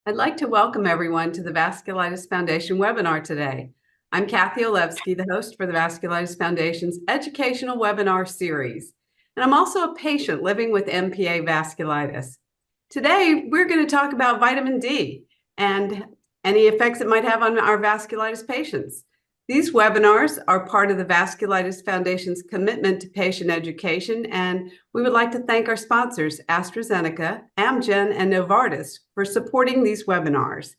I'd like to welcome everyone to the Vasculitis Foundation webinar today. I'm Kathy Olevsky, the host for the Vasculitis Foundation's educational webinar series. And I'm also a patient living with MPA vasculitis. Today, we're going to talk about vitamin D and any effects it might have on our vasculitis patients. These webinars are part of the Vasculitis Foundation's commitment to patient education, and we would like to thank our sponsors, AstraZeneca, Amgen, and Novartis, for supporting these webinars.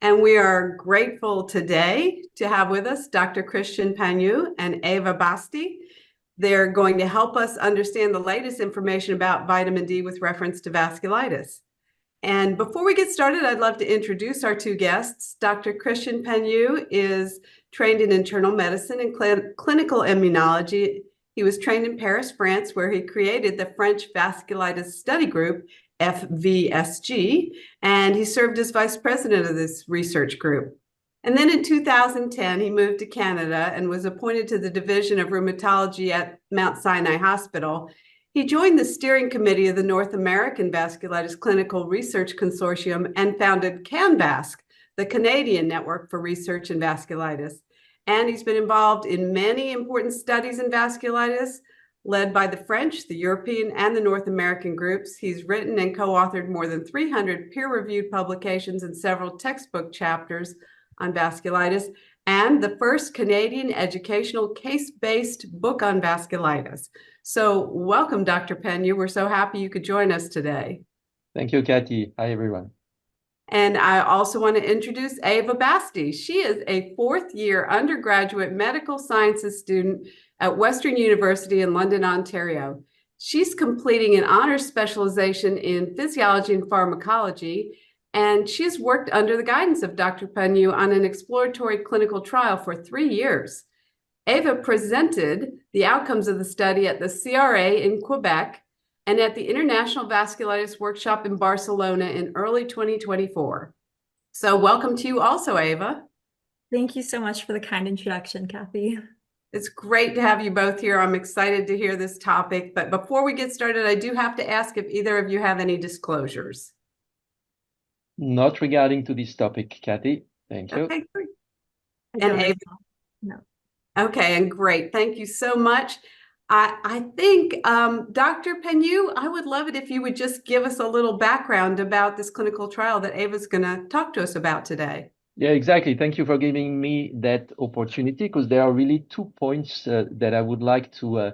And we are grateful today to have with us Dr. Christian Panyu and Eva Basti. They're going to help us understand the latest information about vitamin D with reference to vasculitis. And before we get started, I'd love to introduce our two guests. Dr. Christian Panyu is trained in internal medicine and clinical immunology. He was trained in Paris, France, where he created the French Vasculitis Study Group, FVSG, and he served as vice president of this research group. And then in 2010, he moved to Canada and was appointed to the Division of Rheumatology at Mount Sinai Hospital. He joined the steering committee of the North American Vasculitis Clinical Research Consortium and founded CanVasc, the Canadian Network for Research in Vasculitis. And he's been involved in many important studies in vasculitis, led by the French, the European, and the North American groups. He's written and co-authored more than 300 peer-reviewed publications and several textbook chapters on vasculitis, and the first Canadian educational case-based book on vasculitis. So welcome, Dr. Panyu. We're so happy you could join us today. Thank you, Kathy. Hi, everyone. And I also want to introduce Eva Basti. She is a fourth-year undergraduate medical sciences student at Western University in London, Ontario. She's completing an honors specialization in physiology and pharmacology, and she's worked under the guidance of Dr. Panyu on an exploratory clinical trial for 3 years. Eva presented the outcomes of the study at the CRA in Quebec and at the International Vasculitis Workshop in Barcelona in early 2024. So welcome to you also, Eva. Thank you so much for the kind introduction, Kathy. It's great to have you both here. I'm excited to hear this topic. But before we get started, I do have to ask if either of you have any disclosures. Not regarding to this topic, Kathy. Thank you. Okay, great. And Eva? No. Okay, and great. Thank you so much. I think, Dr. Panyu, I would love it if you would just give us a little background about this clinical trial that Eva's going to talk to us about today. Yeah, exactly. Thank you for giving me that opportunity, because there are really 2 points that I would like to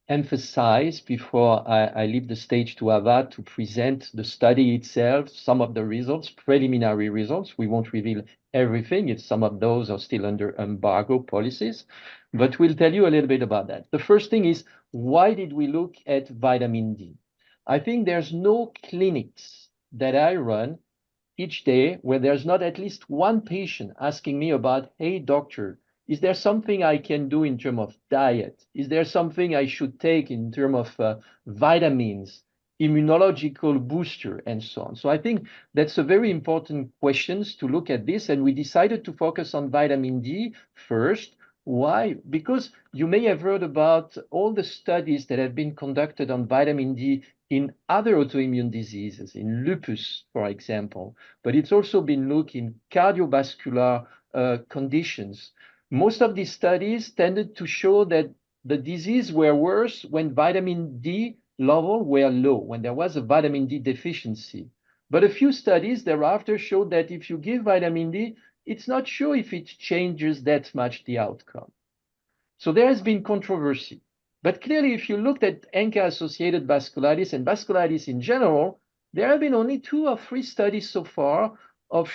emphasize before I leave the stage to Ava to present the study itself, some of the results, preliminary results. We won't reveal everything. Some of those are still under embargo policies, but we'll tell you a little bit about that. The first thing is, why did we look at vitamin D? I think there's no clinics that I run each day where there's not at least one patient asking me about, hey, doctor, is there something I can do in terms of diet? Is there something I should take in terms of vitamins, immunological booster, and so on? So I think that's a very important question to look at this. And we decided to focus on vitamin D first. Why? Because you may have heard about all the studies that have been conducted on vitamin D in other autoimmune diseases, in lupus, for example, but it's also been looked in cardiovascular conditions. Most of these studies tended to show that the disease were worse when vitamin D level were low, when there was a vitamin D deficiency. But a few studies thereafter showed that if you give vitamin D, it's not sure if it changes that much the outcome. So there has been controversy. But clearly, if you looked at ANCA-Associated Vasculitis and vasculitis in general, there have been only 2 or 3 studies so far of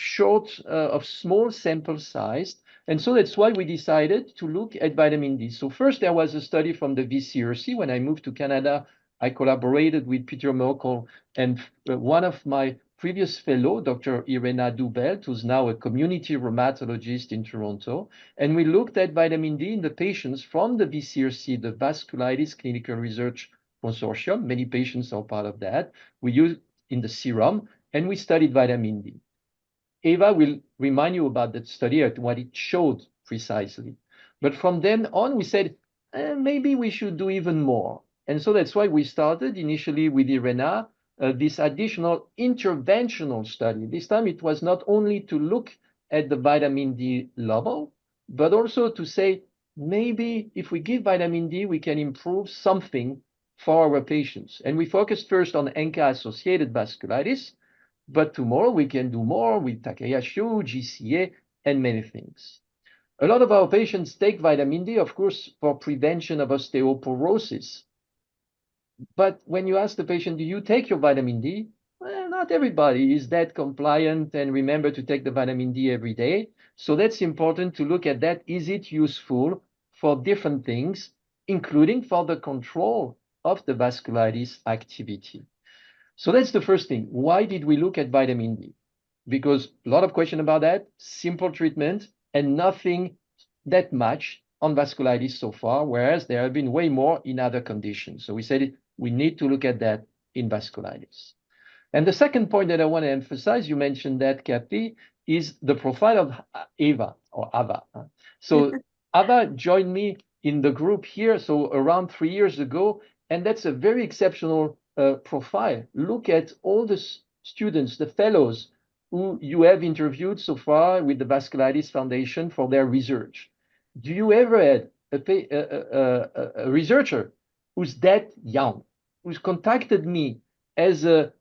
small sample size. And so that's why we decided to look at vitamin D. So first, there was a study from the VCRC. When I moved to Canada, I collaborated with Peter Merkel and one of my previous fellow, Dr. Irena Dubelt, who's now a community rheumatologist in Toronto. And we looked at vitamin D in the patients from the VCRC, the Vasculitis Clinical Research Consortium. Many patients are part of that. We used in the serum, and we studied vitamin D. Eva will remind you about that study and what it showed precisely. But from then on, we said, maybe we should do even more. And so that's why we started initially with Irena this additional interventional study. This time it was not only to look at the vitamin D level, but also to say, maybe if we give vitamin D, we can improve something for our patients. And we focused first on ANCA-Associated Vasculitis, but tomorrow we can do more with Takayasu, GCA, and many things. A lot of our patients take vitamin D, of course, for prevention of osteoporosis. But when you ask the patient, do you take your vitamin D? Well, not everybody is that compliant and remember to take the vitamin D every day. So that's important to look at that. Is it useful for different things, including for the control of the vasculitis activity? So that's the first thing. Why did we look at vitamin D? Because a lot of question about that, simple treatment and nothing that much on vasculitis so far, whereas there have been way more in other conditions. So we said we need to look at that in vasculitis. And the second point that I want to emphasize, you mentioned that, Kathy, is the profile of Ava or Ava. So Ava joined me in the group here, so around 3 years ago, and that's a very exceptional profile. Look at all the students, the fellows who you have interviewed so far with the Vasculitis Foundation for their research. Do you ever had a researcher who's that young, who's contacted me as a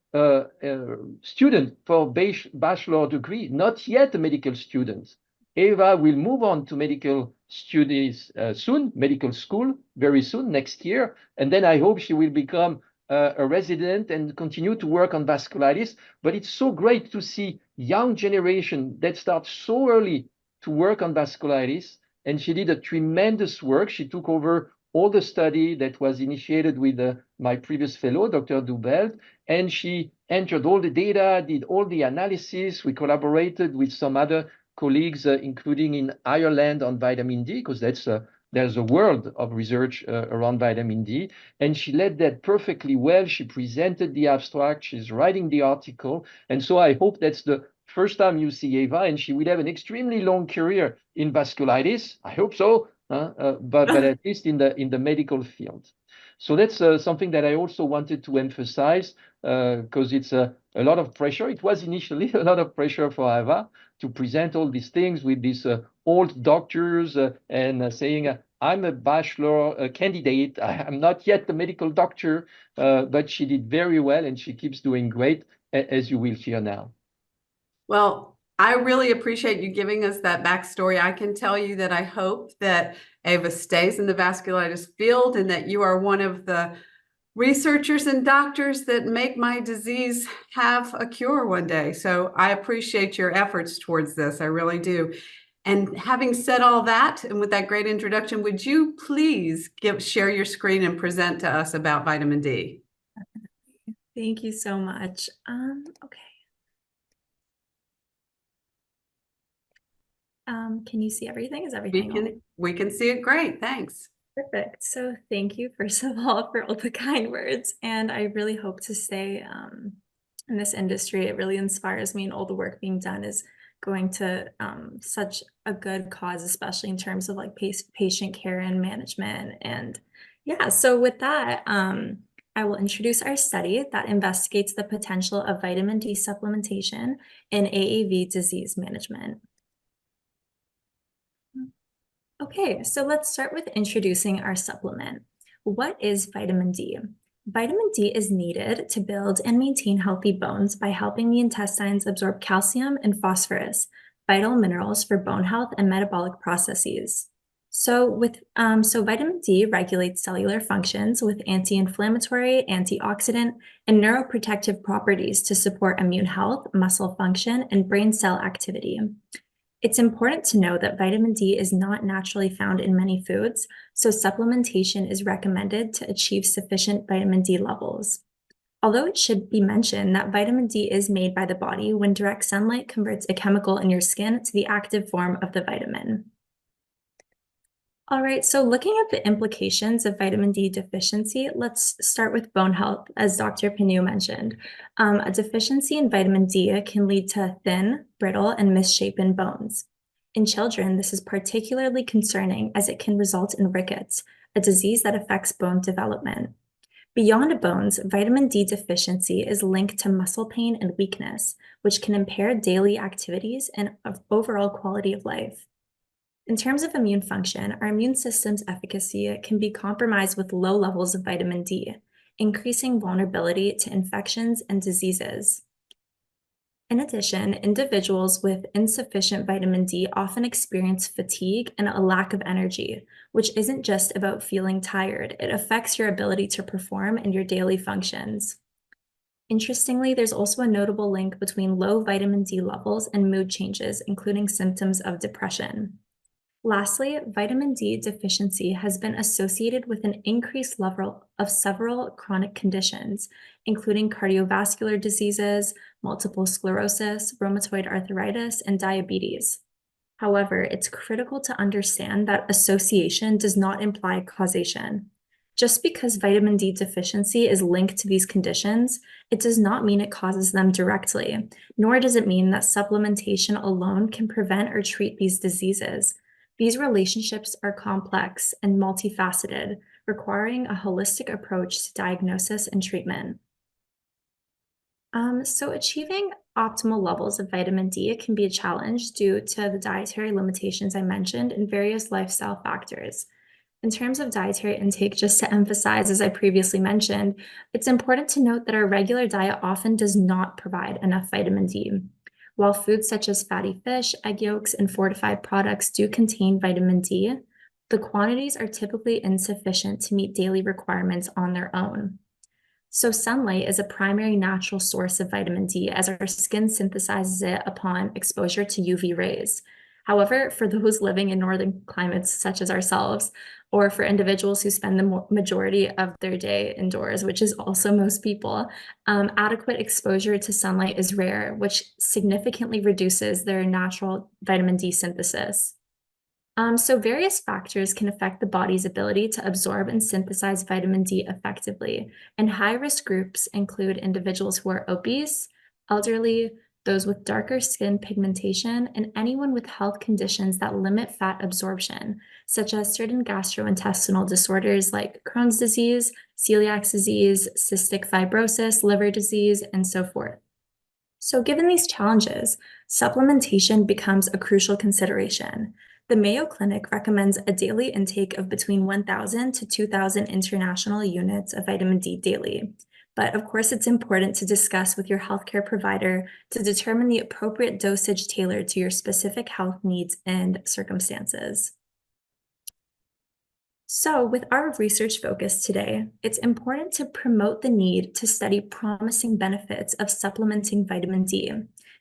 student for bachelor degree, not yet a medical student? Eva will move on to medical studies soon, medical school very soon, next year. And then I hope she will become a resident and continue to work on vasculitis. But it's so great to see young generation that starts so early to work on vasculitis. And she did a tremendous work. She took over all the study that was initiated with my previous fellow, Dr. Dubelt, and she entered all the data, did all the analysis. We collaborated with some other colleagues, including in Ireland on vitamin D, because there's a world of research around vitamin D, and she led that perfectly well. She presented the abstract, she's writing the article, and so I hope that's the first time you see Eva, and she will have an extremely long career in vasculitis. I hope so, but at least in the medical field. So that's something that I also wanted to emphasize, because it's a lot of pressure. It was initially a lot of pressure for Eva to present all these things with these old doctors and saying, I'm a bachelor candidate. I'm not yet a medical doctor, but she did very well and she keeps doing great, as you will hear now. Well, I really appreciate you giving us that backstory. I can tell you that I hope that Ava stays in the vasculitis field and that you are one of the researchers and doctors that make my disease have a cure one day. So I appreciate your efforts towards this. I really do. And having said all that, and with that great introduction, would you please share your screen and present to us about vitamin D? Thank you so much. Okay. Can you see everything? Is everything we can see it great. Thanks. Perfect. So thank you, first of all, for all the kind words. And I really hope to stay in this industry. It really inspires me, and all the work being done is going to such a good cause, especially in terms of like patient care and management. And yeah, so with that, I will introduce our study that investigates the potential of vitamin D supplementation in AAV disease management. Okay, so let's start with introducing our supplement. What is vitamin D? Vitamin D is needed to build and maintain healthy bones by helping the intestines absorb calcium and phosphorus, vital minerals for bone health and metabolic processes. So vitamin D regulates cellular functions with anti-inflammatory, antioxidant, and neuroprotective properties to support immune health, muscle function, and brain cell activity. It's important to know that vitamin D is not naturally found in many foods, so supplementation is recommended to achieve sufficient vitamin D levels. Although it should be mentioned that vitamin D is made by the body when direct sunlight converts a chemical in your skin to the active form of the vitamin. All right, so looking at the implications of vitamin D deficiency, let's start with bone health, as Dr. Pinu mentioned. A deficiency in vitamin D can lead to thin, brittle, and misshapen bones. In children, this is particularly concerning as it can result in rickets, a disease that affects bone development. Beyond bones, vitamin D deficiency is linked to muscle pain and weakness, which can impair daily activities and overall quality of life. In terms of immune function, our immune system's efficacy can be compromised with low levels of vitamin D, increasing vulnerability to infections and diseases. In addition, individuals with insufficient vitamin D often experience fatigue and a lack of energy, which isn't just about feeling tired. It affects your ability to perform in your daily functions. Interestingly, there's also a notable link between low vitamin D levels and mood changes, including symptoms of depression. Lastly, vitamin D deficiency has been associated with an increased level of several chronic conditions, including cardiovascular diseases, multiple sclerosis, rheumatoid arthritis, and diabetes. However, it's critical to understand that association does not imply causation. Just because vitamin D deficiency is linked to these conditions, it does not mean it causes them directly, nor does it mean that supplementation alone can prevent or treat these diseases. These relationships are complex and multifaceted, requiring a holistic approach to diagnosis and treatment. So achieving optimal levels of vitamin D can be a challenge due to the dietary limitations I mentioned and various lifestyle factors. In terms of dietary intake, just to emphasize, as I previously mentioned, it's important to note that our regular diet often does not provide enough vitamin D. While foods such as fatty fish, egg yolks, and fortified products do contain vitamin D, the quantities are typically insufficient to meet daily requirements on their own. So sunlight is a primary natural source of vitamin D as our skin synthesizes it upon exposure to UV rays. However, for those living in northern climates such as ourselves, or for individuals who spend the majority of their day indoors, which is also most people, adequate exposure to sunlight is rare, which significantly reduces their natural vitamin D synthesis. So various factors can affect the body's ability to absorb and synthesize vitamin D effectively, and high-risk groups include individuals who are obese, elderly, those with darker skin pigmentation, and anyone with health conditions that limit fat absorption, such as certain gastrointestinal disorders like Crohn's disease, celiac disease, cystic fibrosis, liver disease, and so forth. So given these challenges, supplementation becomes a crucial consideration. The Mayo Clinic recommends a daily intake of between 1,000 to 2,000 international units of vitamin D daily. But of course, it's important to discuss with your healthcare provider to determine the appropriate dosage tailored to your specific health needs and circumstances. So with our research focus today, it's important to promote the need to study promising benefits of supplementing vitamin D.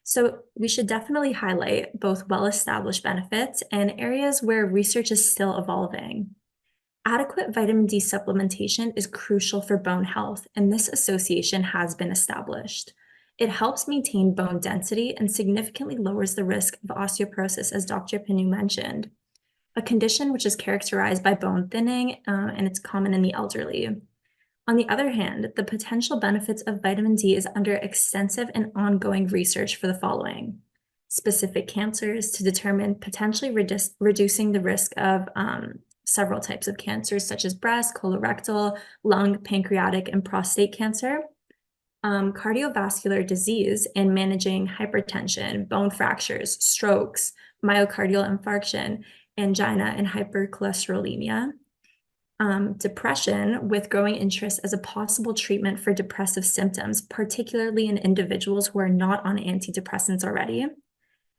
So we should definitely highlight both well-established benefits and areas where research is still evolving. Adequate vitamin D supplementation is crucial for bone health, and this association has been established. It helps maintain bone density and significantly lowers the risk of osteoporosis, as Dr. Pinu mentioned, a condition which is characterized by bone thinning, and it's common in the elderly. On the other hand, the potential benefits of vitamin D is under extensive and ongoing research for the following: specific cancers to determine potentially reducing the risk of several types of cancers, such as breast, colorectal, lung, pancreatic, and prostate cancer, cardiovascular disease and managing hypertension, bone fractures, strokes, myocardial infarction, angina, and hypercholesterolemia. Depression, with growing interest as a possible treatment for depressive symptoms, particularly in individuals who are not on antidepressants already.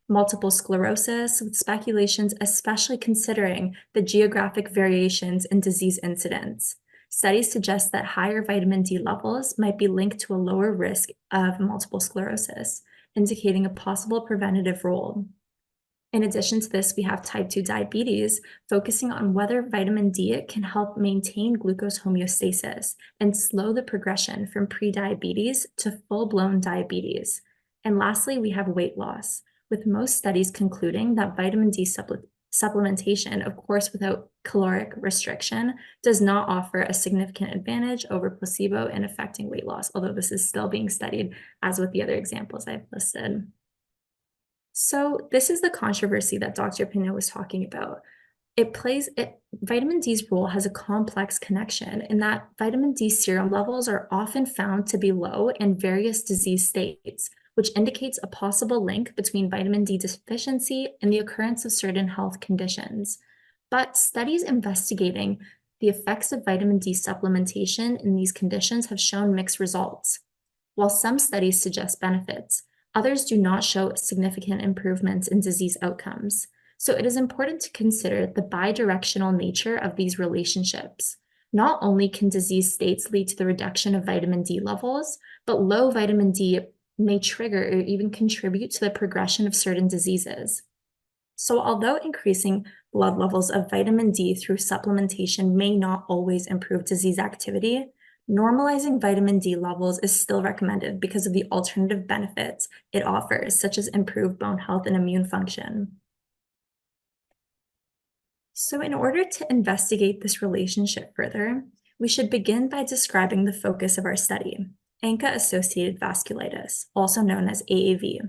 Multiple sclerosis, with speculations especially considering the geographic variations in disease incidence. Studies suggest that higher vitamin D levels might be linked to a lower risk of multiple sclerosis, indicating a possible preventative role. In addition to this, we have type 2 diabetes, focusing on whether vitamin D can help maintain glucose homeostasis and slow the progression from prediabetes to full-blown diabetes. And lastly, we have weight loss, with most studies concluding that vitamin D supplementation, of course without caloric restriction, does not offer a significant advantage over placebo in affecting weight loss, although this is still being studied, as with the other examples I've listed. So this is the controversy that Dr. Pinu was talking about. Vitamin D's role has a complex connection in that vitamin D serum levels are often found to be low in various disease states, which indicates a possible link between vitamin D deficiency and the occurrence of certain health conditions. But studies investigating the effects of vitamin D supplementation in these conditions have shown mixed results. While some studies suggest benefits, others do not show significant improvements in disease outcomes. So it is important to consider the bidirectional nature of these relationships. Not only can disease states lead to the reduction of vitamin D levels, but low vitamin D may trigger or even contribute to the progression of certain diseases. So although increasing blood levels of vitamin D through supplementation may not always improve disease activity, normalizing vitamin D levels is still recommended because of the alternative benefits it offers, such as improved bone health and immune function. So in order to investigate this relationship further, we should begin by describing the focus of our study, ANCA-Associated Vasculitis, also known as AAV.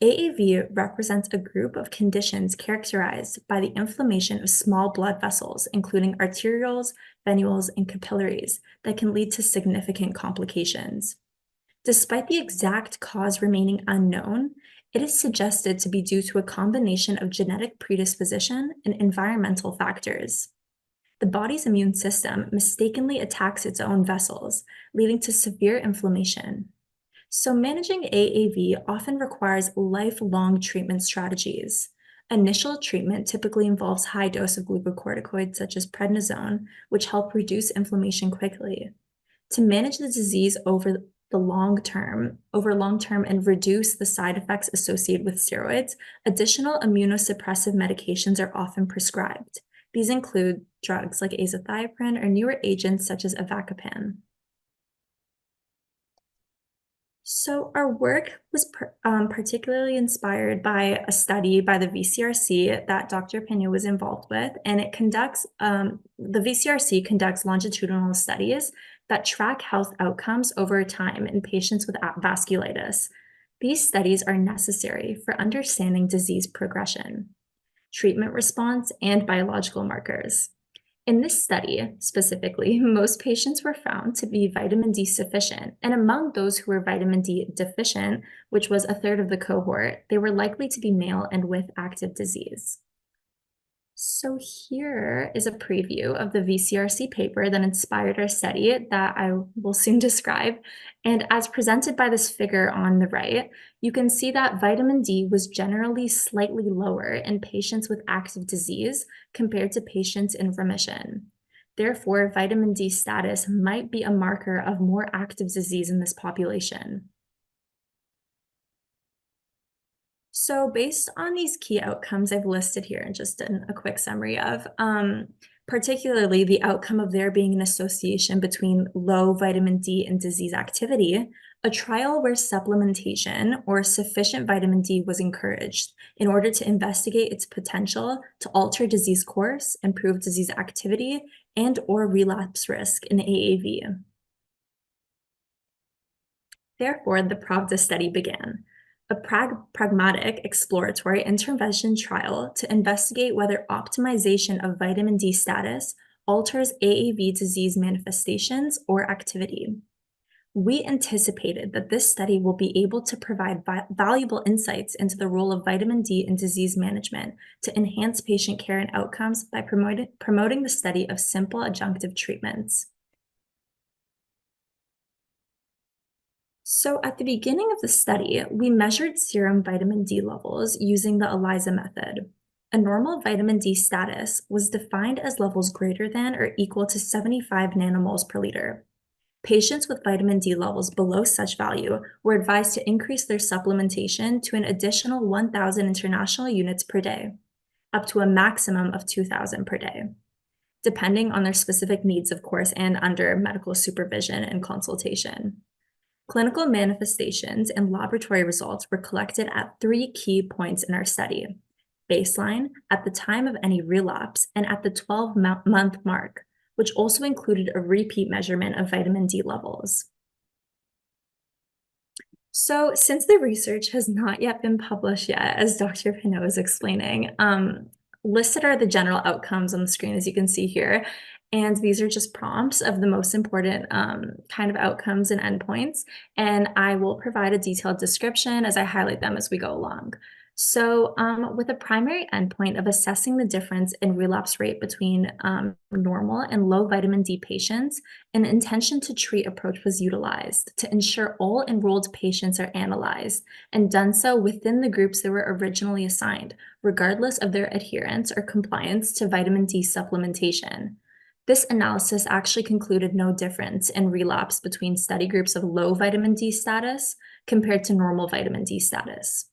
AAV represents a group of conditions characterized by the inflammation of small blood vessels, including arterioles, venules, and capillaries, that can lead to significant complications. Despite the exact cause remaining unknown, it is suggested to be due to a combination of genetic predisposition and environmental factors. The body's immune system mistakenly attacks its own vessels, leading to severe inflammation. So managing AAV often requires lifelong treatment strategies. Initial treatment typically involves high dose of glucocorticoids such as prednisone, which help reduce inflammation quickly. To manage the disease over long term and reduce the side effects associated with steroids, additional immunosuppressive medications are often prescribed. These include drugs like azathioprine or newer agents such as avacopan. So our work was particularly inspired by a study by the VCRC that Dr. Pena was involved with, and the VCRC conducts longitudinal studies that track health outcomes over time in patients with vasculitis. These studies are necessary for understanding disease progression, treatment response, and biological markers. In this study, specifically, most patients were found to be vitamin D sufficient, and among those who were vitamin D deficient, which was a third of the cohort, they were likely to be male and with active disease. So here is a preview of the VCRC paper that inspired our study that I will soon describe. And as presented by this figure on the right, you can see that vitamin D was generally slightly lower in patients with active disease compared to patients in remission. Therefore, vitamin D status might be a marker of more active disease in this population. So based on these key outcomes I've listed here, and just a quick summary of, particularly the outcome of there being an association between low vitamin D and disease activity, a trial where supplementation or sufficient vitamin D was encouraged in order to investigate its potential to alter disease course, improve disease activity, and or relapse risk in AAV. Therefore, the PRAVDA study began, a pragmatic exploratory intervention trial to investigate whether optimization of vitamin D status alters AAV disease manifestations or activity. We anticipated that this study will be able to provide valuable insights into the role of vitamin D in disease management to enhance patient care and outcomes by promoting the study of simple adjunctive treatments. So at the beginning of the study, we measured serum vitamin D levels using the ELISA method. A normal vitamin D status was defined as levels greater than or equal to 75 nanomoles per liter. Patients with vitamin D levels below such value were advised to increase their supplementation to an additional 1,000 international units per day, up to a maximum of 2,000 per day, depending on their specific needs, of course, and under medical supervision and consultation. Clinical manifestations and laboratory results were collected at 3 key points in our study: baseline, at the time of any relapse, and at the 12-month mark, which also included a repeat measurement of vitamin D levels. So since the research has not yet been published yet, as Dr. Pinot is explaining, Listed are the general outcomes on the screen, as you can see here. And these are just prompts of the most important kind of outcomes and endpoints. And I will provide a detailed description as I highlight them as we go along. So with a primary endpoint of assessing the difference in relapse rate between normal and low vitamin D patients, an intention to treat approach was utilized to ensure all enrolled patients are analyzed and done so within the groups they were originally assigned, regardless of their adherence or compliance to vitamin D supplementation. This analysis actually concluded no difference in relapse between study groups of low vitamin D status compared to normal vitamin D status.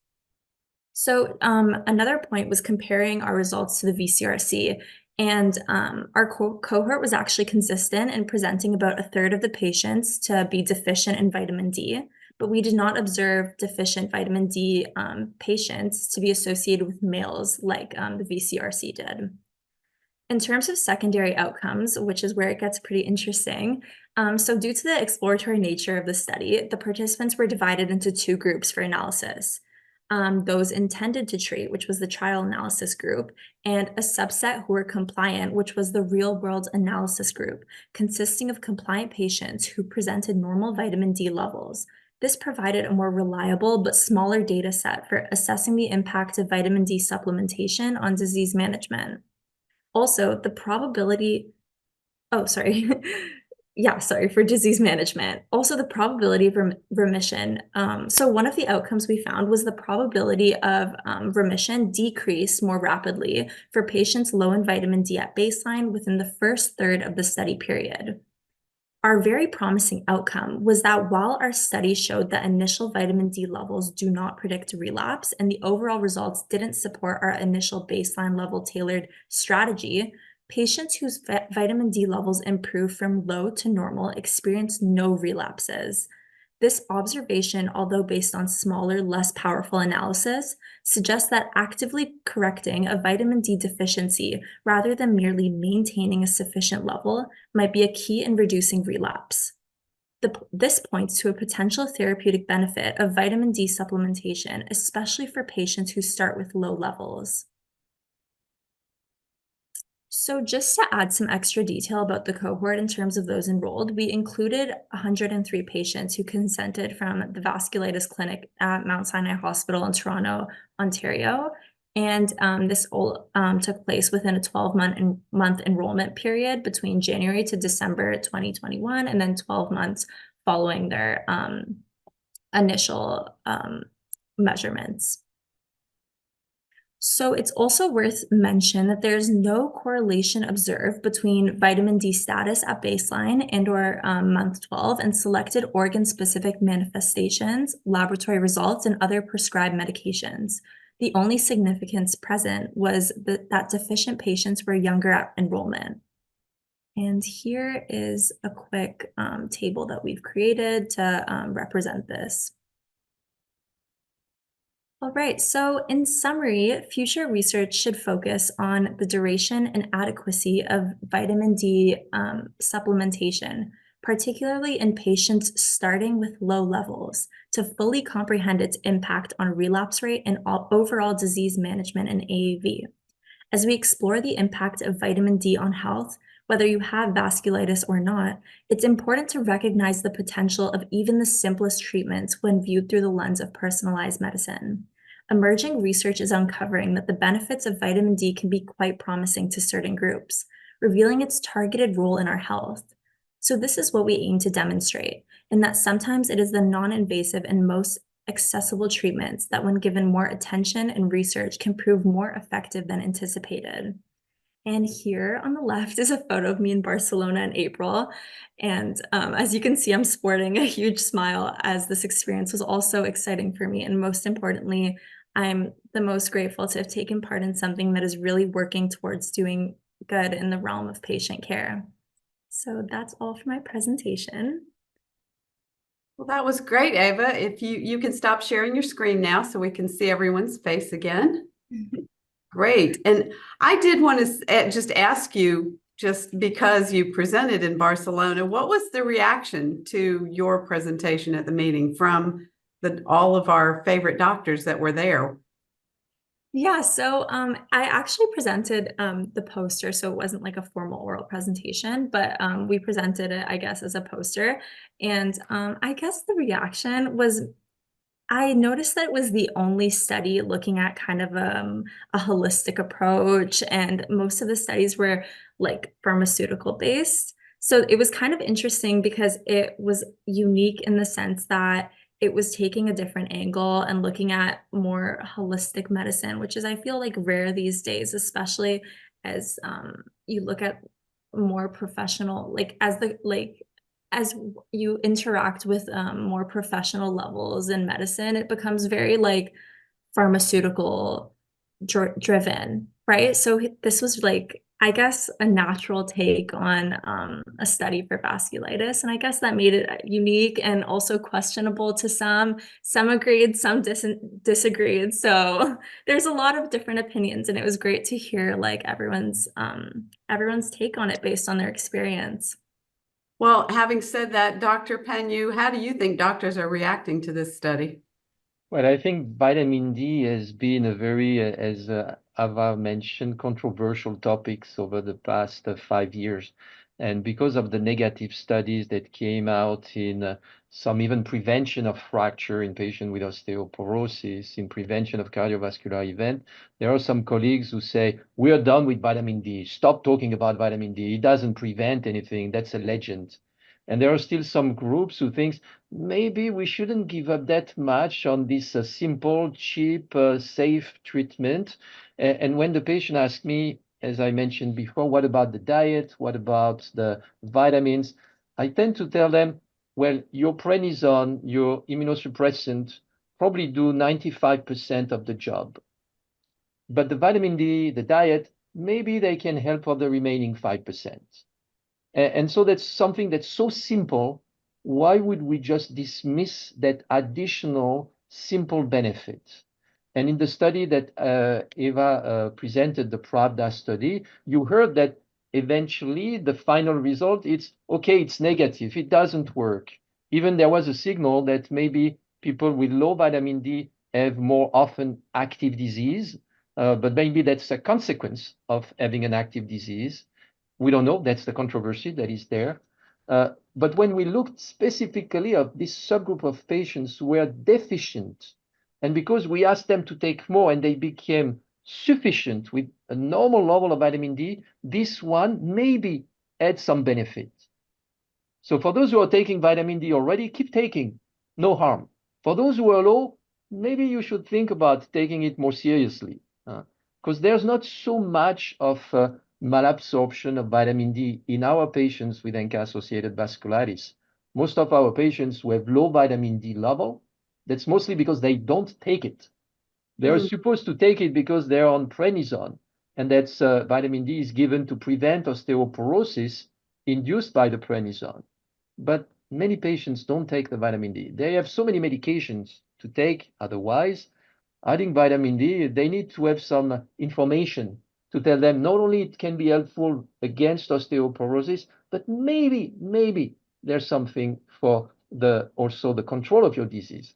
So another point was comparing our results to the VCRC, and our cohort was actually consistent in presenting about a third of the patients to be deficient in vitamin D, but we did not observe deficient vitamin D patients to be associated with males like the VCRC did. In terms of secondary outcomes, which is where it gets pretty interesting, so due to the exploratory nature of the study, the participants were divided into two groups for analysis. Those intended to treat, which was the trial analysis group, and a subset who were compliant, which was the real-world analysis group, consisting of compliant patients who presented normal vitamin D levels. This provided a more reliable but smaller data set for assessing the impact of vitamin D supplementation on disease management. Also, the probability, for disease management. Also, the probability of remission. So one of the outcomes we found was the probability of remission decreased more rapidly for patients low in vitamin D at baseline within the first third of the study period. Our very promising outcome was that while our study showed that initial vitamin D levels do not predict relapse and the overall results didn't support our initial baseline level tailored strategy, patients whose vitamin D levels improved from low to normal experienced no relapses. This observation, although based on smaller, less powerful analysis, suggests that actively correcting a vitamin D deficiency rather than merely maintaining a sufficient level might be a key in reducing relapse. This points to a potential therapeutic benefit of vitamin D supplementation, especially for patients who start with low levels. So just to add some extra detail about the cohort in terms of those enrolled, we included 103 patients who consented from the vasculitis clinic at Mount Sinai Hospital in Toronto, Ontario. And this all took place within a 12-month enrollment period between January to December 2021, and then 12 months following their initial measurements. So it's also worth mentioning that there's no correlation observed between vitamin D status at baseline and/or month 12 and selected organ-specific manifestations, laboratory results, and other prescribed medications. The only significance present was that deficient patients were younger at enrollment. And here is a quick table that we've created to represent this. All right, so in summary, future research should focus on the duration and adequacy of vitamin D supplementation, particularly in patients starting with low levels, to fully comprehend its impact on relapse rate and overall disease management in AAV. As we explore the impact of vitamin D on health, whether you have vasculitis or not, it's important to recognize the potential of even the simplest treatments when viewed through the lens of personalized medicine. Emerging research is uncovering that the benefits of vitamin D can be quite promising to certain groups, revealing its targeted role in our health. So this is what we aim to demonstrate, in that sometimes it is the non-invasive and most accessible treatments that, when given more attention and research, can prove more effective than anticipated. And here on the left is a photo of me in Barcelona in April. And as you can see, I'm sporting a huge smile, as this experience was also exciting for me. And most importantly, I'm the most grateful to have taken part in something that is really working towards doing good in the realm of patient care. So that's all for my presentation. Well, that was great, Ava. If you can stop sharing your screen now so we can see everyone's face again. Great. And I did want to just ask you, just because you presented in Barcelona, what was the reaction to your presentation at the meeting from all of our favorite doctors that were there? Yeah, so I actually presented the poster, so it wasn't like a formal oral presentation, but we presented it, I guess, as a poster. And I guess the reaction was, I noticed that it was the only study looking at kind of a holistic approach, and most of the studies were like pharmaceutical based. So it was kind of interesting because it was unique in the sense that it was taking a different angle and looking at more holistic medicine, which is, I feel like, rare these days, especially as you look at more professional, like as you interact with more professional levels in medicine, it becomes very like pharmaceutical driven, right? So this was like, I guess, a natural take on a study for vasculitis. And I guess that made it unique and also questionable to some. Some agreed, some disagreed. So there's a lot of different opinions, and it was great to hear like everyone's take on it based on their experience. Well, having said that, Dr. Penyu, how do you think doctors are reacting to this study? Well, I think vitamin D has been a very, as Ava mentioned, controversial topics over the past 5 years. And because of the negative studies that came out in some even prevention of fracture in patients with osteoporosis, in prevention of cardiovascular event, there are some colleagues who say, we are done with vitamin D. Stop talking about vitamin D. It doesn't prevent anything. That's a legend. And there are still some groups who think maybe we shouldn't give up that much on this simple, cheap, safe treatment. And when the patient asks me, as I mentioned before, what about the diet? What about the vitamins? I tend to tell them, well, your prednisone, your immunosuppressant probably do 95% of the job. But the vitamin D, the diet, maybe they can help for the remaining 5%. And so that's something that's so simple. Why would we just dismiss that additional simple benefit? And in the study that Eva presented, the Pravda study, you heard that eventually the final result, it's okay, it's negative, it doesn't work. Even there was a signal that maybe people with low vitamin D have more often active disease, but maybe that's a consequence of having an active disease. We don't know. That's the controversy that is there. But when we looked specifically at this subgroup of patients who were deficient, and because we asked them to take more and they became sufficient with a normal level of vitamin D, this one maybe had some benefit. So for those who are taking vitamin D already, keep taking, no harm. For those who are low, maybe you should think about taking it more seriously, because there's not so much of malabsorption of vitamin D in our patients with ANCA-Associated Vasculitis. Most of our patients who have low vitamin D level, that's mostly because they don't take it. They're supposed to take it because they're on prednisone, and that's vitamin D is given to prevent osteoporosis induced by the prednisone. But many patients don't take the vitamin D. They have so many medications to take otherwise. Adding vitamin D, they need to have some information to tell them not only it can be helpful against osteoporosis, but maybe there's something for also the control of your disease.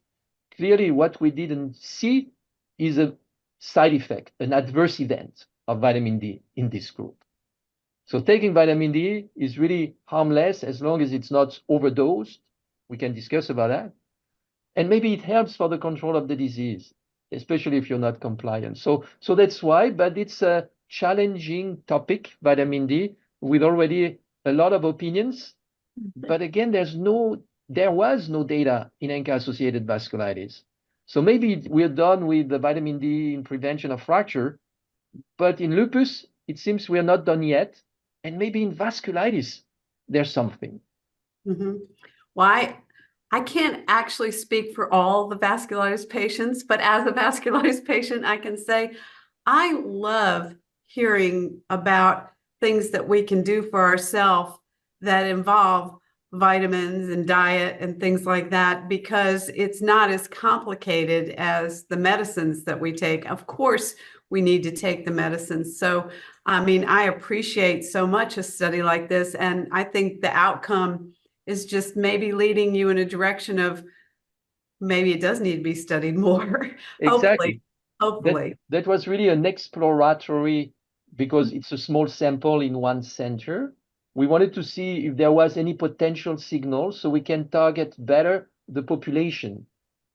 Clearly, what we didn't see is a side effect, an adverse event of vitamin D in this group. So taking vitamin D is really harmless as long as it's not overdosed. We can discuss about that. And maybe it helps for the control of the disease, especially if you're not compliant. So that's why, but it's a challenging topic, vitamin D, with already a lot of opinions. But again, there was no data in ANCA-associated vasculitis. So maybe we're done with the vitamin D in prevention of fracture, but in lupus, it seems we're not done yet. And maybe in vasculitis, there's something. Well, I can't actually speak for all the vasculitis patients, but as a vasculitis patient, I can say I love hearing about things that we can do for ourselves that involve vitamins and diet and things like that, because it's not as complicated as the medicines that we take. Of course, we need to take the medicines. So, I mean, I appreciate so much a study like this, and I think the outcome is just maybe leading you in a direction of maybe it does need to be studied more. Exactly. Hopefully. that was really an exploratory, because it's a small sample in one center. We wanted to see if there was any potential signal so we can target better the population.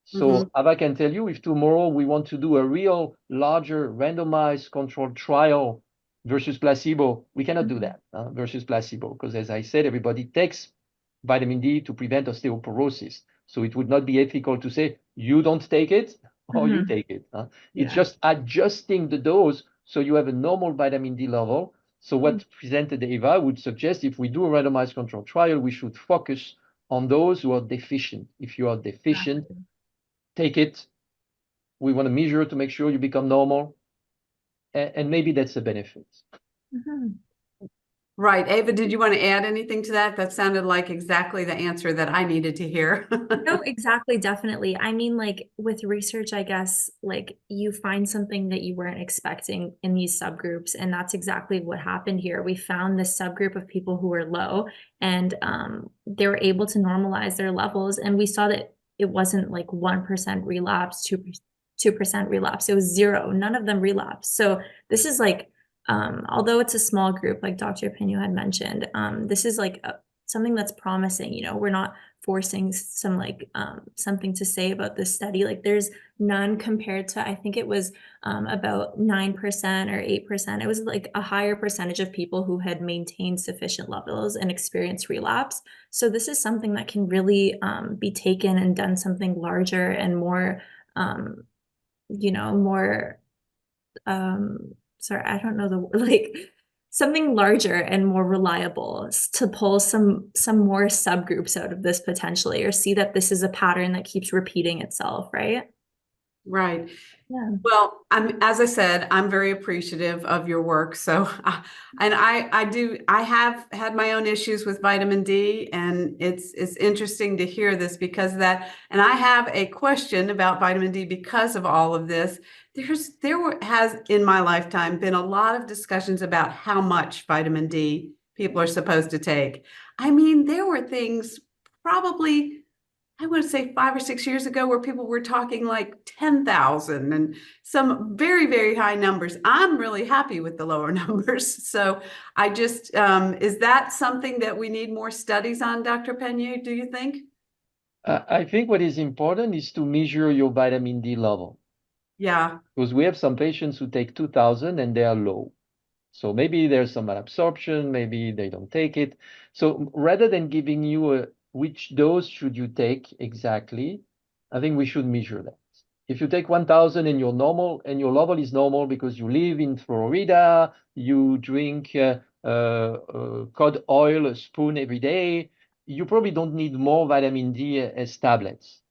So Ava can tell you, if tomorrow we want to do a real larger randomized controlled trial versus placebo, we cannot do that versus placebo, because as I said, everybody takes vitamin D to prevent osteoporosis. So it would not be ethical to say, you don't take it or you take it. It's just adjusting the dose so you have a normal vitamin D level. So what presented Eva would suggest, if we do a randomized controlled trial, we should focus on those who are deficient. If you are deficient, take it. We want to measure to make sure you become normal. And maybe that's a benefit. Right. Ava, did you want to add anything to that? That sounded like exactly the answer that I needed to hear. No, exactly, definitely. I mean, like with research, I guess, like you find something that you weren't expecting in these subgroups, and that's exactly what happened here. We found this subgroup of people who were low, and they were able to normalize their levels, and we saw that it wasn't like 1% relapse, 2% relapse. It was zero. None of them relapsed. So this is like, although it's a small group, like Dr. Pino had mentioned, this is like something that's promising. You know, we're not forcing some like something to say about this study. Like there's none compared to, I think it was about 9% or 8%. It was like a higher percentage of people who had maintained sufficient levels and experienced relapse. So this is something that can really be taken and done something larger and more, you know, more, sorry, I don't know the word, like something larger and more reliable to pull some more subgroups out of this potentially, or see that this is a pattern that keeps repeating itself, right? Right. Yeah. Well, as I said, I'm very appreciative of your work. So, and I have had my own issues with vitamin D, and it's interesting to hear this because of that. And I have a question about vitamin D because of all of this. Has in my lifetime been a lot of discussions about how much vitamin D people are supposed to take. I mean, there were things probably, I would say 5 or 6 years ago, where people were talking like 10,000 and some very, very high numbers. I'm really happy with the lower numbers. So I just, is that something that we need more studies on, Dr. Pena, do you think? I think what is important is to measure your vitamin D level. Yeah. Because we have some patients who take 2,000 and they are low. So maybe there's some malabsorption, maybe they don't take it. So rather than giving you which dose should you take exactly, I think we should measure that. If you take 1,000 and you're normal, and your level is normal because you live in Florida, you drink cod oil, a spoon every day, you probably don't need more vitamin D as tablets.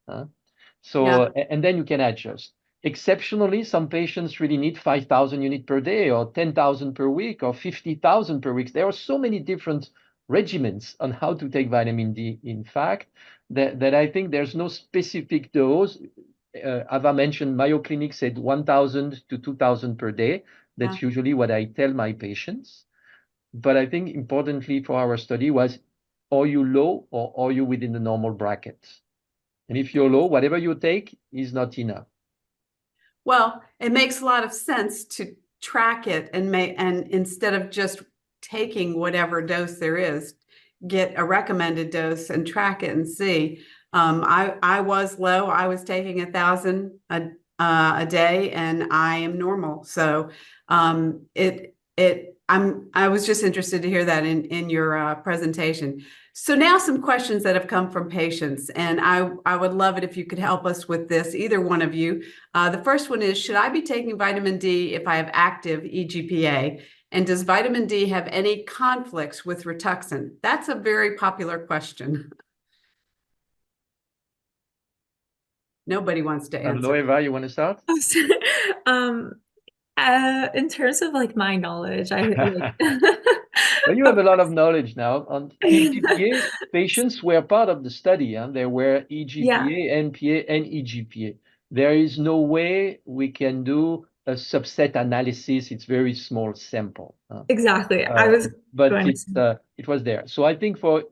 So, and then you can adjust. Exceptionally, some patients really need 5,000 units per day, or 10,000 per week, or 50,000 per week. There are so many different regimens on how to take vitamin D, in fact, that I think there's no specific dose. Ava mentioned Mayo Clinic said 1,000 to 2,000 per day. That's usually what I tell my patients. But I think importantly for our study was, are you low or are you within the normal bracket? And if you're low, whatever you take is not enough. Well, it makes a lot of sense to track it and instead of just taking whatever dose there is, get a recommended dose and track it and see. I was low. I was taking 1,000 a day, and I am normal. So I was just interested to hear that in your presentation. So now some questions that have come from patients, and I would love it if you could help us with this, either one of you. The first one is, should I be taking vitamin D if I have active EGPA? And does vitamin D have any conflicts with Rituxan? That's a very popular question. Nobody wants to answer. Eva, you want to start? In terms of like my knowledge, Well, you have a lot of knowledge now on EGPA. Patients were part of the study, and there were EGPA, NPA, and EGPA. There is no way we can do a subset analysis. It's very small sample. Exactly. But it was there. So I think for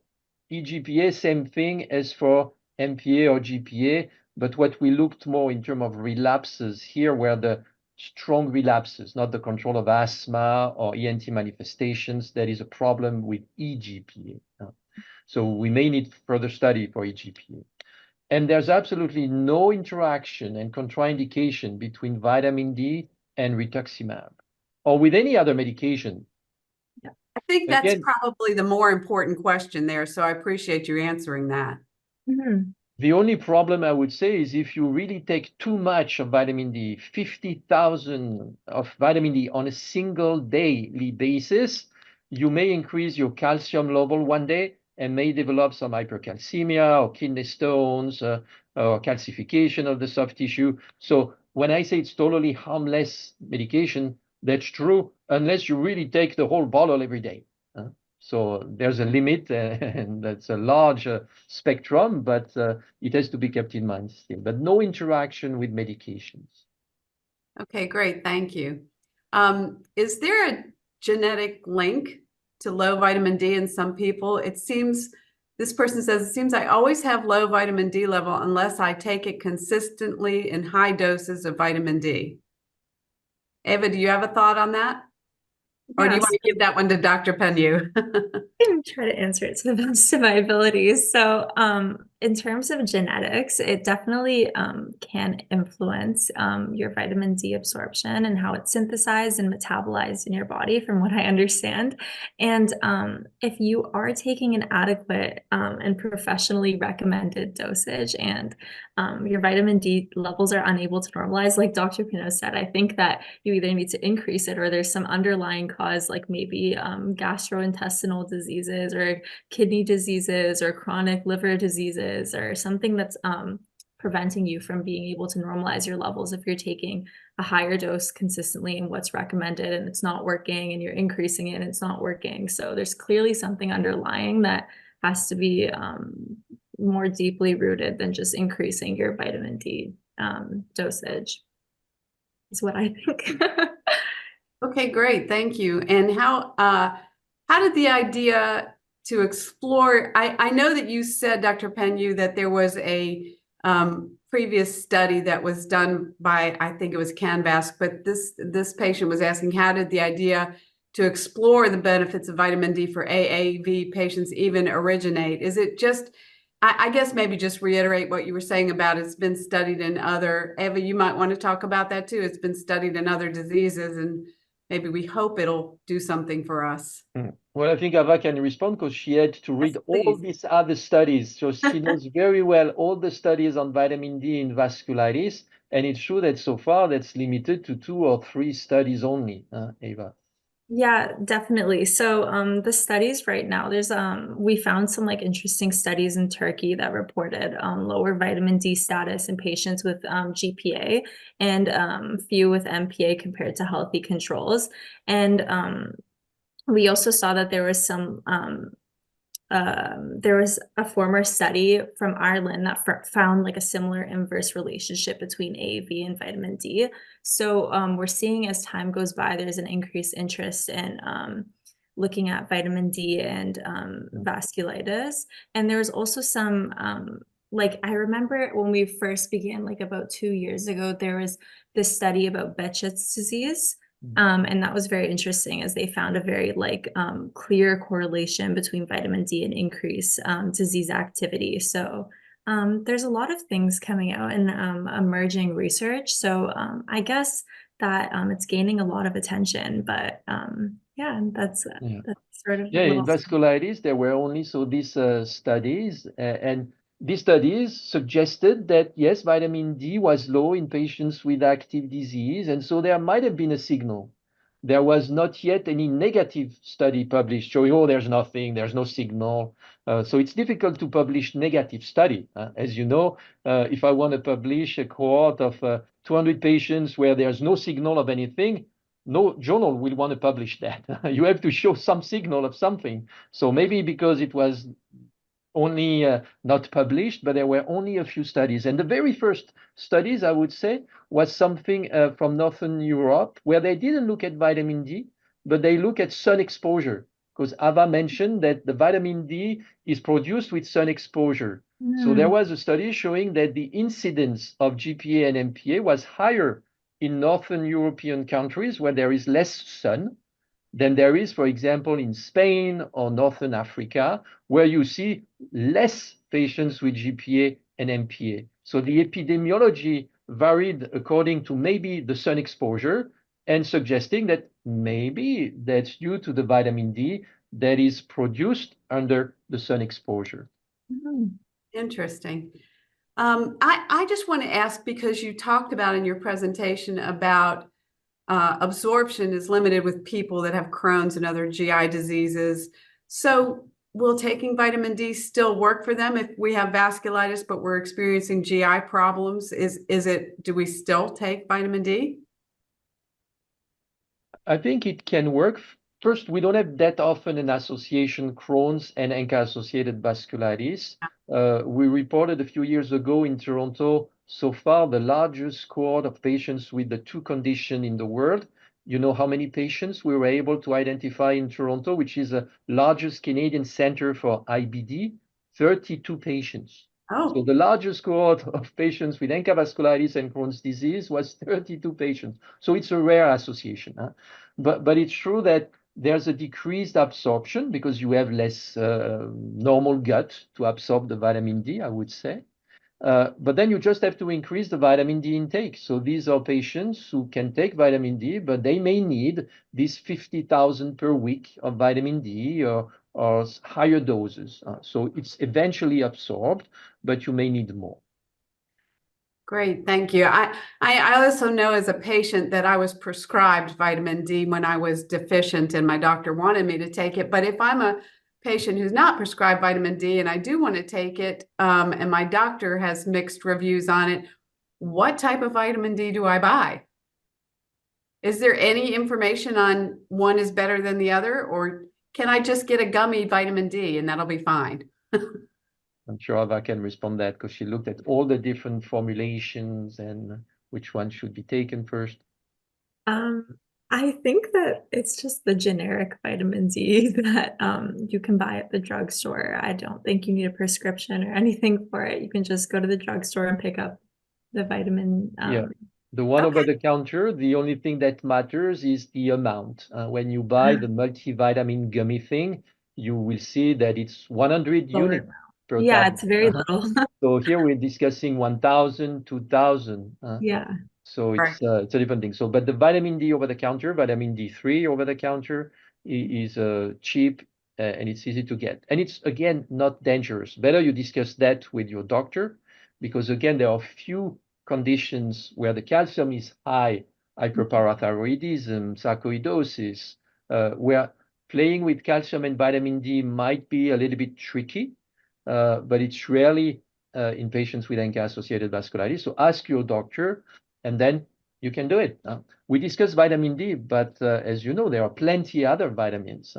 EGPA, same thing as for NPA or GPA. But what we looked more in terms of relapses here were the strong relapses, not the control of asthma or ENT manifestations. That is a problem with EGPA. So we may need further study for EGPA. And there's absolutely no interaction and contraindication between vitamin D and rituximab or with any other medication. I think that's Again, probably the more important question there. So I appreciate you answering that. Mhm. the only problem I would say is if you really take too much of vitamin D, 50,000 of vitamin D on a single daily basis, you may increase your calcium level one day and may develop some hypercalcemia or kidney stones or calcification of the soft tissue. So when I say it's totally harmless medication, that's true unless you really take the whole bottle every day. So there's a limit, and that's a large spectrum, but it has to be kept in mind still. But no interaction with medications. Okay, great. Thank you. Is there a genetic link to low vitamin D in some people? It seems, this person says, it seems I always have low vitamin D level unless I take it consistently in high doses of vitamin D. Ava, do you have a thought on that? Or do you want to give that one to Dr. Penyu? I can try to answer it to the best of my abilities. So, in terms of genetics, it definitely can influence your vitamin D absorption and how it's synthesized and metabolized in your body, from what I understand. And if you are taking an adequate and professionally recommended dosage, and your vitamin D levels are unable to normalize, like Dr. Pino said, I think that you either need to increase it or there's some underlying cause, like maybe gastrointestinal diseases or kidney diseases or chronic liver diseases or something that's preventing you from being able to normalize your levels if you're taking a higher dose consistently and what's recommended and it's not working, and you're increasing it and it's not working. So there's clearly something underlying that has to be more deeply rooted than just increasing your vitamin D dosage, is what I think. Okay, great. Thank you. And how did the idea to explore, I know that you said, Dr. Penyu, that there was a previous study that was done by, I think it was Canvas, but this patient was asking, how did the idea to explore the benefits of vitamin D for AAV patients even originate? Is it just, I guess maybe just reiterate what you were saying about it's been studied in other, Eva, you might want to talk about that too. It's been studied in other diseases, and maybe we hope it'll do something for us. Well, I think Ava can respond because she had to read all these other studies. So she knows very well all the studies on vitamin D in vasculitis. And it's true that so far that's limited to 2 or 3 studies only, Ava. Yeah, definitely. So the studies right now, there's we found some like interesting studies in Turkey that reported lower vitamin D status in patients with GPA and few with MPA compared to healthy controls. And we also saw that there was some there was a former study from Ireland that found like a similar inverse relationship between AAV and vitamin D. So we're seeing as time goes by, there's an increased interest in looking at vitamin D and vasculitis. And there was also some, like I remember when we first began, like about 2 years ago, there was this study about Behçet's disease. And that was very interesting, as they found a very like clear correlation between vitamin D and increased disease activity. So there's a lot of things coming out in emerging research. So I guess that it's gaining a lot of attention, but yeah, that's sort of in vasculitis, there were only these studies, and these studies suggested that yes, vitamin D was low in patients with active disease, and so there might have been a signal. There was not yet any negative study published showing, oh, there's nothing, there's no signal. So it's difficult to publish negative study. As you know, if I want to publish a cohort of 200 patients where there's no signal of anything, no journal will want to publish that. You have to show some signal of something. So maybe because it was only not published, but there were only a few studies. And the very first studies, I would say, was something from Northern Europe, where they didn't look at vitamin D, but they look at sun exposure, because Ava mentioned that the vitamin D is produced with sun exposure. So there was a study showing that the incidence of GPA and MPA was higher in Northern European countries where there is less sun than there is, for example, in Spain or Northern Africa, where you see less patients with GPA and MPA. So the epidemiology varied according to maybe the sun exposure, and suggesting that maybe that's due to the vitamin D that is produced under the sun exposure. Interesting. I just want to ask, because you talked about in your presentation about absorption is limited with people that have Crohn's and other GI diseases. So will taking vitamin D still work for them if we have vasculitis, but we're experiencing GI problems? Do we still take vitamin D? I think it can work. First, we don't have that often an association Crohn's and ANCA-Associated Vasculitis. We reported a few years ago in Toronto, so far the largest cohort of patients with the two conditions in the world. You know how many patients we were able to identify in Toronto, which is the largest Canadian center for IBD? 32 patients. So the largest cohort of patients with ANCA vasculitis and Crohn's disease was 32 patients. So it's a rare association. But it's true that there's a decreased absorption because you have less normal gut to absorb the vitamin D, I would say. But then you just have to increase the vitamin D intake. So these are patients who can take vitamin D, but they may need this 50,000 per week of vitamin D or higher doses. So it's eventually absorbed, but you may need more. Great, thank you. I also know as a patient that I was prescribed vitamin D when I was deficient and my doctor wanted me to take it. But if I'm a patient who's not prescribed vitamin D and I do want to take it, and my doctor has mixed reviews on it, what type of vitamin D do I buy? Is there any information on one is better than the other, or can I just get a gummy vitamin D and that'll be fine? I'm sure Ava can respond that because she looked at all the different formulations and which one should be taken first. I think that it's just the generic vitamin D that you can buy at the drugstore. I don't think you need a prescription or anything for it. You can just go to the drugstore and pick up the vitamin. Yeah, the one over the counter, the only thing that matters is the amount. When you buy the multivitamin gummy thing, you will see that it's 100 units per tablet. It's very little. So here we're discussing 1,000, 2,000. So it's a different thing. So, but the vitamin D over the counter, vitamin D3 over the counter is cheap and it's easy to get. And it's, again, not dangerous. Better you discuss that with your doctor because, again, there are few conditions where the calcium is high, hyperparathyroidism, sarcoidosis, where playing with calcium and vitamin D might be a little bit tricky, but it's rarely in patients with ANCA-associated vasculitis. So ask your doctor, and then you can do it. We discussed vitamin D, but as you know, there are plenty other vitamins.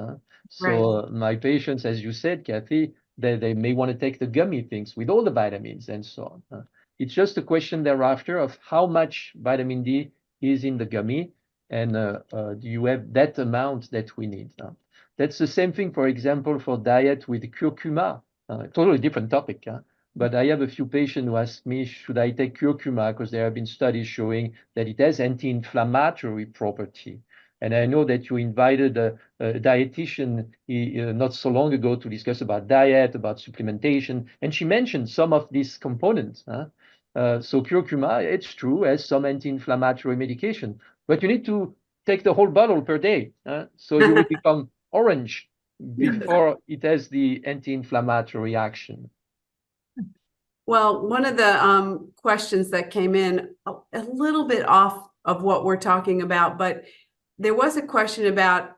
So my patients, as you said, Kathy, they may want to take the gummy things with all the vitamins and so on. It's just a question thereafter of how much vitamin D is in the gummy, and do you have that amount that we need? That's the same thing, for example, for diet with curcuma. Totally different topic. But I have a few patients who ask me, should I take curcuma? Because there have been studies showing that it has anti-inflammatory property. And I know that you invited a dietitian not so long ago to discuss about diet, about supplementation, and she mentioned some of these components. So curcuma, it's true, has some anti-inflammatory medication, but you need to take the whole bottle per day. So you will become orange before it has the anti-inflammatory action. Well, one of the questions that came in a little bit off of what we're talking about, but there was a question about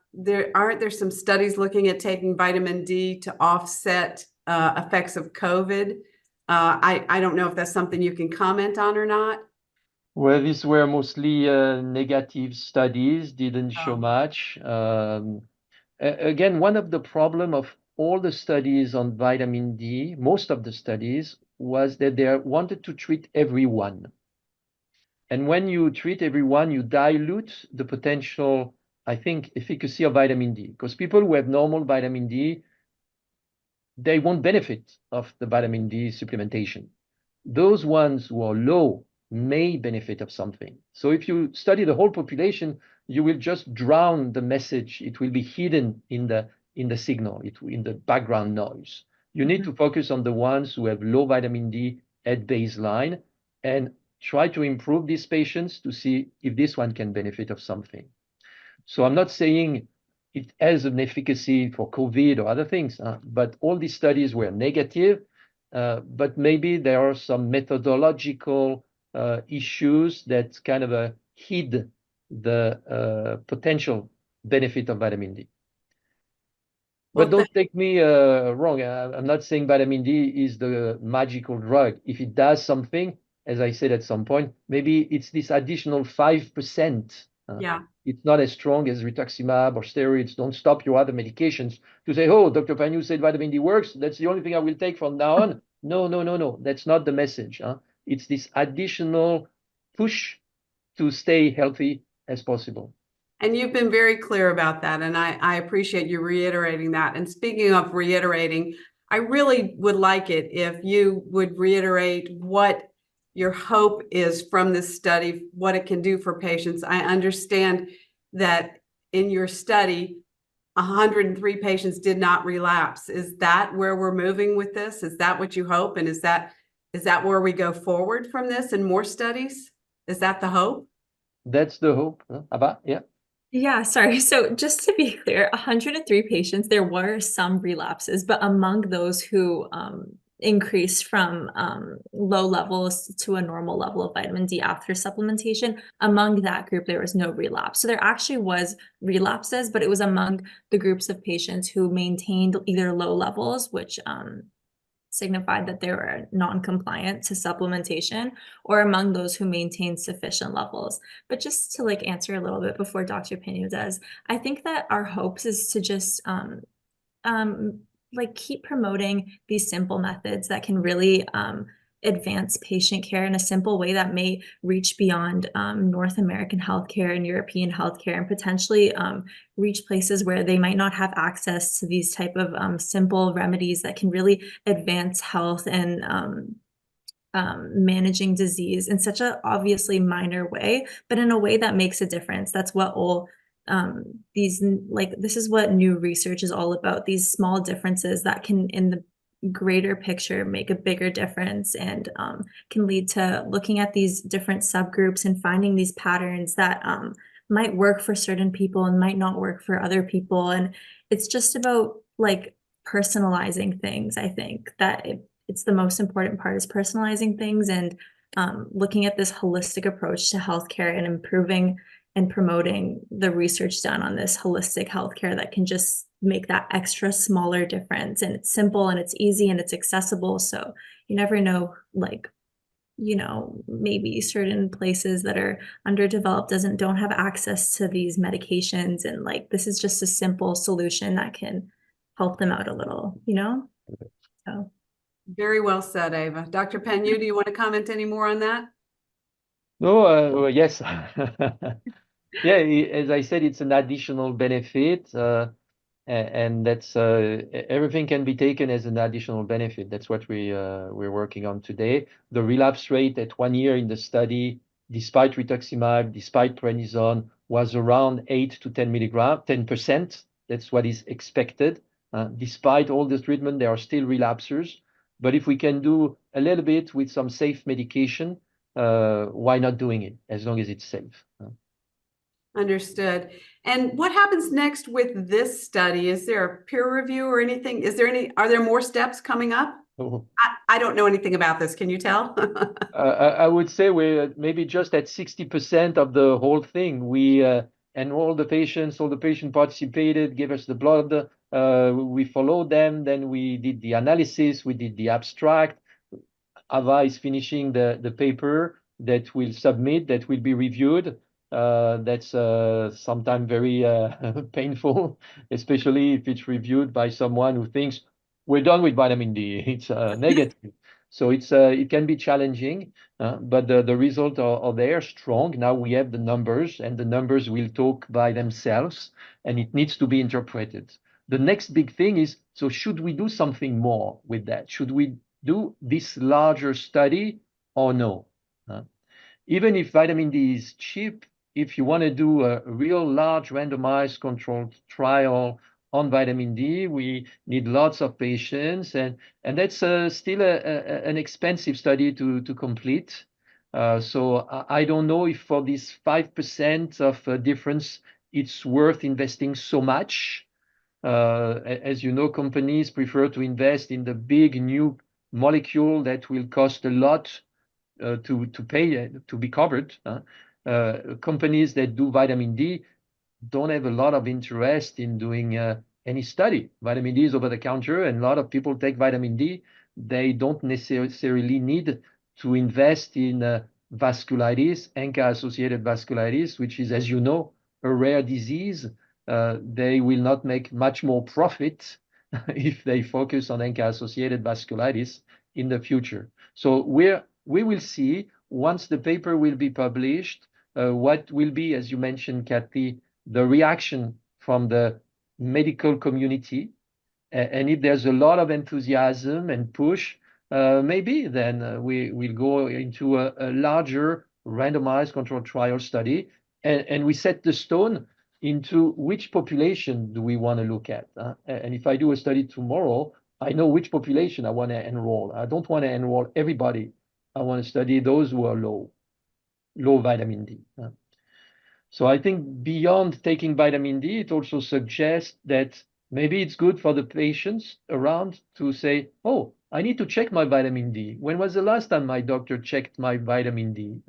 aren't there some studies looking at taking vitamin D to offset effects of COVID? I don't know if that's something you can comment on or not. Well, these were mostly negative studies, didn't show much. Again, one of the problem of all the studies on vitamin D, most of the studies, was that they wanted to treat everyone. And when you treat everyone, you dilute the potential, I think, efficacy of vitamin D. Because people who have normal vitamin D, they won't benefit of the vitamin D supplementation. Those ones who are low may benefit of something. So if you study the whole population, you will just drown the message. It will be hidden in the signal, in the background noise. You need to focus on the ones who have low vitamin D at baseline and try to improve these patients to see if this one can benefit of something. So I'm not saying it has an efficacy for COVID or other things, but all these studies were negative, but maybe there are some methodological issues that kind of hid the potential benefit of vitamin D. But don't take me wrong. I'm not saying vitamin D is the magical drug. If it does something, as I said at some point, maybe it's this additional 5%. Yeah. It's not as strong as rituximab or steroids. Don't stop your other medications to say, oh, Dr. Pagnou said vitamin D works. That's the only thing I will take from now on. No. That's not the message. It's this additional push to stay healthy as possible. And you've been very clear about that, and I appreciate you reiterating that. And speaking of reiterating, I really would like it if you would reiterate what your hope is from this study, what it can do for patients. I understand that in your study, 103 patients did not relapse. Is that where we're moving with this? Is that what you hope? And is that where we go forward from this and more studies? Is that the hope? That's the hope. Abba, yeah. Yeah, sorry. So just to be clear, 103 patients, there were some relapses, but among those who increased from low levels to a normal level of vitamin D after supplementation, among that group, there was no relapse. So there actually was relapses, but it was among the groups of patients who maintained either low levels, which signified that they were non-compliant to supplementation, or among those who maintained sufficient levels. But just to answer a little bit before Dr. Pagnou does, I think that our hopes is to just keep promoting these simple methods that can really advance patient care in a simple way that may reach beyond North American healthcare and European healthcare, and potentially reach places where they might not have access to these type of simple remedies that can really advance health and managing disease in such a obviously minor way, but in a way that makes a difference. That's what all this is what new research is all about, these small differences that can, in the greater picture, make a bigger difference, and can lead to looking at these different subgroups and finding these patterns that might work for certain people and might not work for other people. And it's just about personalizing things. I think that it's the most important part, is personalizing things and looking at this holistic approach to healthcare and improving and promoting the research done on this holistic healthcare that can just make that extra smaller difference. And it's simple and it's easy and it's accessible. So you never know, maybe certain places that are underdeveloped don't have access to these medications. And this is just a simple solution that can help them out a little, So. Very well said, Ava. Dr. Pagnou, do you want to comment any more on that? No, yes. Yeah, as I said, it's an additional benefit, and that's everything can be taken as an additional benefit. That's what we're working on today. The relapse rate at 1 year in the study, despite rituximab, despite prednisone, was around 8 to 10 milligrams, 10%. That's what is expected. Despite all the treatment, there are still relapsers. But if we can do a little bit with some safe medication, why not doing it, as long as it's safe? Understood. And what happens next with this study? Is there a peer review or anything? Are there more steps coming up? Oh. I don't know anything about this. Can you tell? I would say we're maybe just at 60% of the whole thing. We and all the patients participated, gave us the blood. We followed them. Then we did the analysis. We did the abstract. Ava is finishing the paper that we'll submit, that will be reviewed. That's sometimes very painful, especially if it's reviewed by someone who thinks we're done with vitamin D. It's negative. So it can be challenging, but the results are there, strong. Now we have the numbers, and the numbers will talk by themselves, and it needs to be interpreted. The next big thing is, so should we do something more with that? Should we do this larger study or no? even if vitamin D is cheap, if you want to do a real large randomized controlled trial on vitamin D, we need lots of patients, and that's still an expensive study to complete. So I don't know if for this 5% of difference, it's worth investing so much. As you know, companies prefer to invest in the big new molecule that will cost a lot to pay to be covered. Companies that do vitamin D don't have a lot of interest in doing any study. Vitamin D is over the counter, and a lot of people take vitamin D. They don't necessarily need to invest in vasculitis, ANCA-Associated Vasculitis, which is, as you know, a rare disease. They will not make much more profit if they focus on ANCA-Associated Vasculitis in the future. So we will see once the paper will be published, what will be, as you mentioned, Kathy, the reaction from the medical community. And if there's a lot of enthusiasm and push, maybe then we'll go into a larger randomized controlled trial study. And we set the stone into which population do we want to look at. And if I do a study tomorrow, I know which population I want to enroll. I don't want to enroll everybody. I want to study those who are low vitamin D. So I think beyond taking vitamin D, it also suggests that maybe it's good for the patients around to say, oh, I need to check my vitamin D. When was the last time my doctor checked my vitamin D?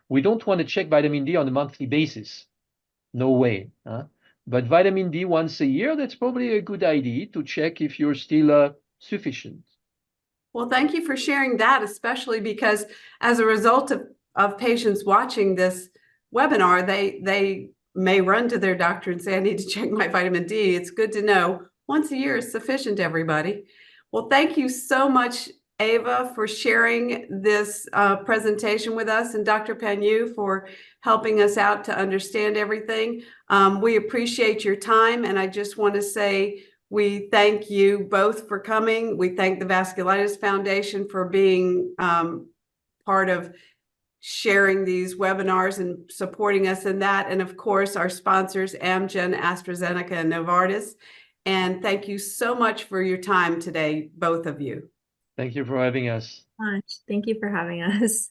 We don't want to check vitamin D on a monthly basis. No way. But vitamin D once a year, that's probably a good idea to check if you're still sufficient. Well, thank you for sharing that, especially because as a result of patients watching this webinar, they may run to their doctor and say, I need to check my vitamin D. It's good to know once a year is sufficient, everybody. Well, thank you so much, Ava, for sharing this presentation with us, and Dr. Panyu for helping us out to understand everything. We appreciate your time, and I just want to say we thank you both for coming. We thank the Vasculitis Foundation for being part of sharing these webinars and supporting us in that. And of course, our sponsors, Amgen, AstraZeneca, and Novartis. And thank you so much for your time today, both of you. Thank you for having us. Thank you for having us.